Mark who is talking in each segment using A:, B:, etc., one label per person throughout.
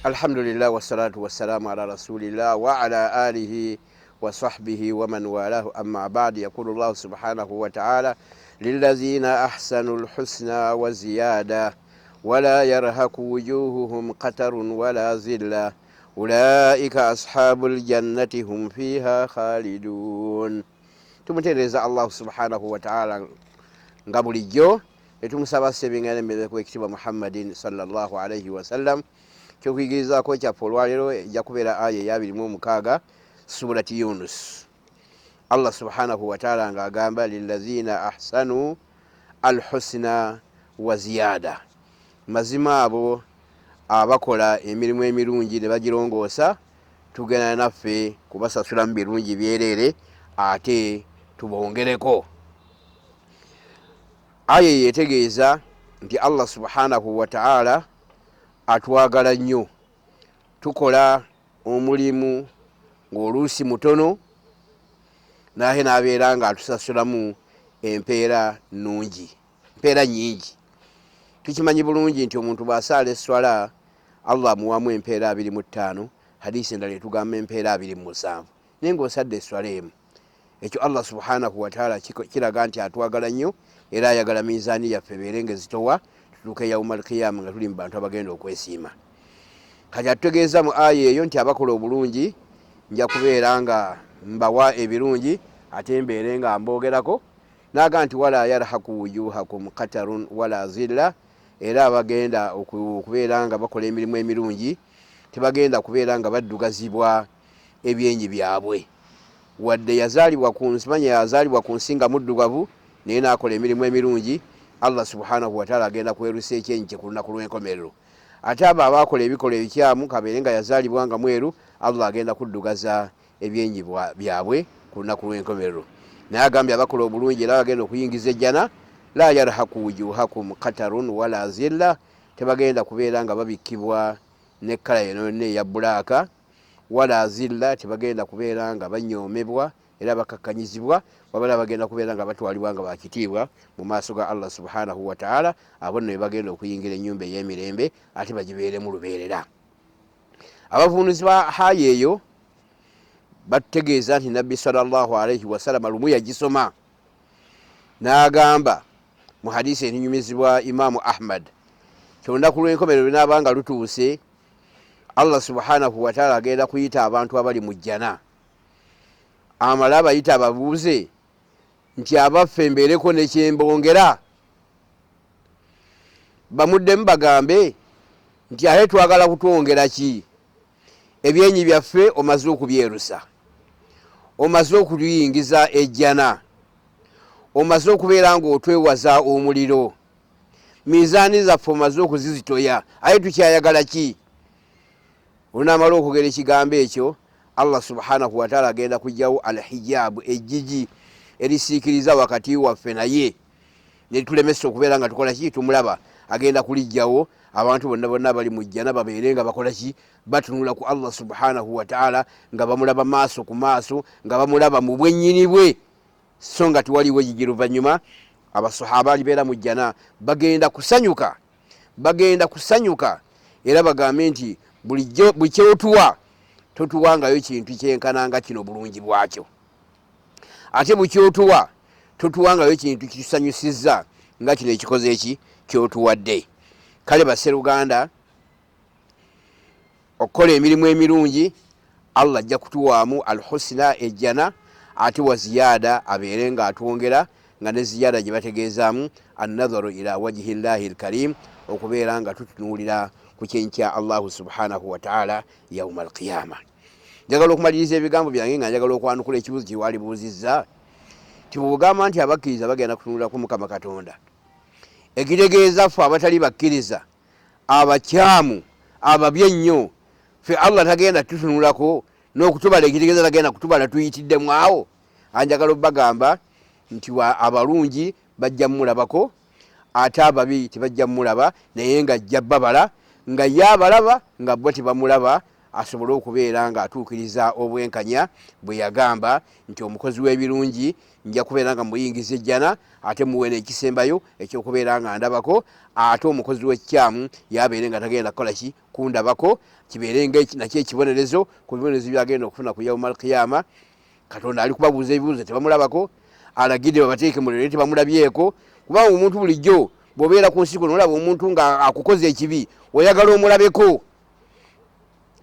A: Alhamdulillah wassalatu wassalamu ala rasulillah wa ala alihi wa sahbihi wa man walahu amma ba'd. Yaqulu Allah subhanahu wa ta'ala lillazina ahsanul husna wa ziyada wala yarhaku wujuhuhum qatarun wala zilla ulaika ashabul jannati hum fiha khalidun. Tumutereza Allah subhanahu wa ta'ala nga bulijjo etumusaba sebingana mbere ekitibwa Muhammadin sallallahu alayhi wa sallam. Kyokuyigirizaako kyaffe olwaleero ejja kubeera aya eya 26 surati Yunus. Allah subhanahu wa ta'ala ng'agamba lillazina ahsanu alhusna wa ziyada, mazima abo abakola emirimu emirungi ne bagirongoosa tugenda naffe kubasasulamu birungi byereere ate tubongereko. Aya yetegeeza nti Allah subhanahu wa ta'ala atwagala nnyo, tukola omulimu ng'oluusi mutono naye n'abeera nga atusasulamu empeera nnungi, empeera nnyingi. Tukimanyi bulungi nti omuntu bw'asaala esswala Allah amuwamu empeera 25, hadisi endala etugamba empeera 27, naye ng'osadde esswala emu. Ekyo Allah subhanahu wa ta'ala kiraga nti atwagala nnyo era ayagala miizaani yaffe ebeere ng'ezitowa tutuuke yawmal qiyama nga tuli mu bantu abagenda okwesiima. Kati atutegeeza mu aya eyo nti abakola obulungi nja kubeera nga mbawa ebirungi ate mbeere nga mboogerako. N'agamba nti wala yarhaku wujuhakum qatarun wala zilla, era abagenda okubeera nga bakola emirimu emirungi tebagenda kubeera nga baddugazibwa ebyenyi byabwe. Wadde yazaalibwa ku nsi, manya yazaalibwa ku nsi nga muddugavu naye n'akola emirimu emirungi, Allah subhanahu wa ta'ala agenda kwerusa ekyenyi kye ku lunaku lw'enkomerero. Ate abo abakola ebikola ebikyamu kabeere nga yazaalibwa nga mweru, Allah agenda kuddugaza ebyenyi byabwe ku lunaku lw'enkomerero. Naye agambye abakola obulungi era bagenda okuyingiza ejjana, la yarhaku wujuhakum qatarun wala zilla, tebagenda kubeera nga babikkibwa ne kkala yonna eya bbulaaka, wala zilla, tebagenda kubeera nga banyoomebwa era bakakkanyizibwa, wabala bagenda kubeera nga batwalibwa nga bakitiibwa mu maaso ga Allah subhanahu wa ta'ala. Abo nno bagenda okuyingira ennyumba ey'emirembe ate bagibeeremu lubeerera. Abavunuzi ba haya eyo batutegeeza nti Nabbi sallallahu alayhi wa sallam lumu yagisoma n'agamba mu hadisi enyumizibwa Imaamu Ahmad, kyolunaku lw'enkomerero binaaba nga lutuuse, Allah subhanahu wa ta'ala agenda kuyita abantu abali mu jjana, amala abayita ababuuze nti abaffe mbeereko ne kyembongera. Bamuddemu bagambe nti ate twagala kutwongera ki? Ebyenyi byaffe omaze okubyerusa, omaze okutuyingiza ejjana, omaze okubeera ng'otwewaza omuliro, miizaani zaffe omaze okuzizitoya, ate tukyayagala ki? Olunaamala okwogera ekigambo ekyo, Allah subhanahu wa ta'ala agenda kujjawo alhijabu, ejjigi erisiikiriza wakati waffe naye ne tulemesa okubeera nga tukola ki? Tumulaba. Agenda kulijjawo, abantu bonna bonna bali mu jjana babeere nga bakola ki? Batunula ku Allah subhanahu wa ta'ala nga bamulaba maaso ku maaso, nga bamulaba mu bwennyini bwe, so nga tiwaliwo jigi. Luvannyuma abasahaba alibeera mu jjana bagenda kusanyuka, bagenda kusanyuka era bagambe nti bulijjo buli kyetuwa totuwangayo kintu kyenkananga kino bulungi bwakyo, ate bukyotuwa totuwangayo kintu kitusanyusizza nga kino ekikoze eki kyotuwadde. Kale basseruganda, okukola emirimu emirungi Allah ajja kutuwaamu alhusna, ejjana, ate wa ziyada abeere nga atwongera, nga ne ziyada gye bategeezaamu annadharu ila wajhi llahi alkarim, okubeera nga tutunuulira ku kyenyi kya Allahu subhanahu wa ta'ala yawma alqiyama. Njagala okumaliriza ebigambo byange nga njagala okwanukula ekibuuzo kye wali buuzizza, tibugamba nti abakkiriza bagenda kutunula ku Mukama Katonda. Ekitegeeza ffe abatali bakkiriza, abakyamu, ababi ennyo, ffe Allah tagenda tutunulako n'okutubala, ekitegeeza tagenda kutubala tuyitiddemu awo. Anjagala obbagamba nti abalungi bajja mulabako, ate ababi tebajja mulaba, naye nga ajja babala, nga ye abalaba nga bo tebamulaba, asobole okubeera nga atuukiriza obwenkanya bwe yagamba nti omukozi w'ebirungi nja kubeera nga muyingiza ejjana ate muwe n'ekisembayo ekyokubeera nga ndabako, ate omukozi w'ekikyamu yabeere nga tagenda kukola ki kundabako, kibeere nakyo ekibonerezo ku bibonerezo byagenda okufuna ku yaumal qiyama. Katonda ali kubabuuza ebibuuzo tebamulabako, alagidde babateeke mu lero tebamulabyeko, kubanga omuntu bulijjo bw'obeera ku nsi kuno olaba omuntu nga akukoze ekibi oyagala omulabeko.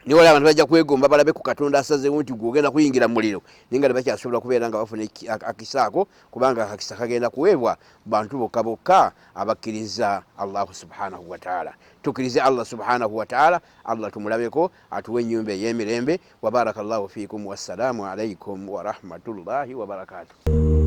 A: Niwe abantu bajja kwegomba balabe ku Katonda asazeewo nti gw'ogenda kuyingira mu muliro, naye nga tebakyasobola kubeera nga bafuna akisaako, kubanga akakisa kagenda kuweebwa bantu bokka bokka abakkiriza Allahu subhanahu wa ta'ala. Tukkirize Allah subhanahu wa ta'ala, Allah tumulabeko, atuwe ennyumba ey'emirembe. Wa barakallahu fiikum, wassalaamu alaikum wa rahmatullahi wa barakatuh.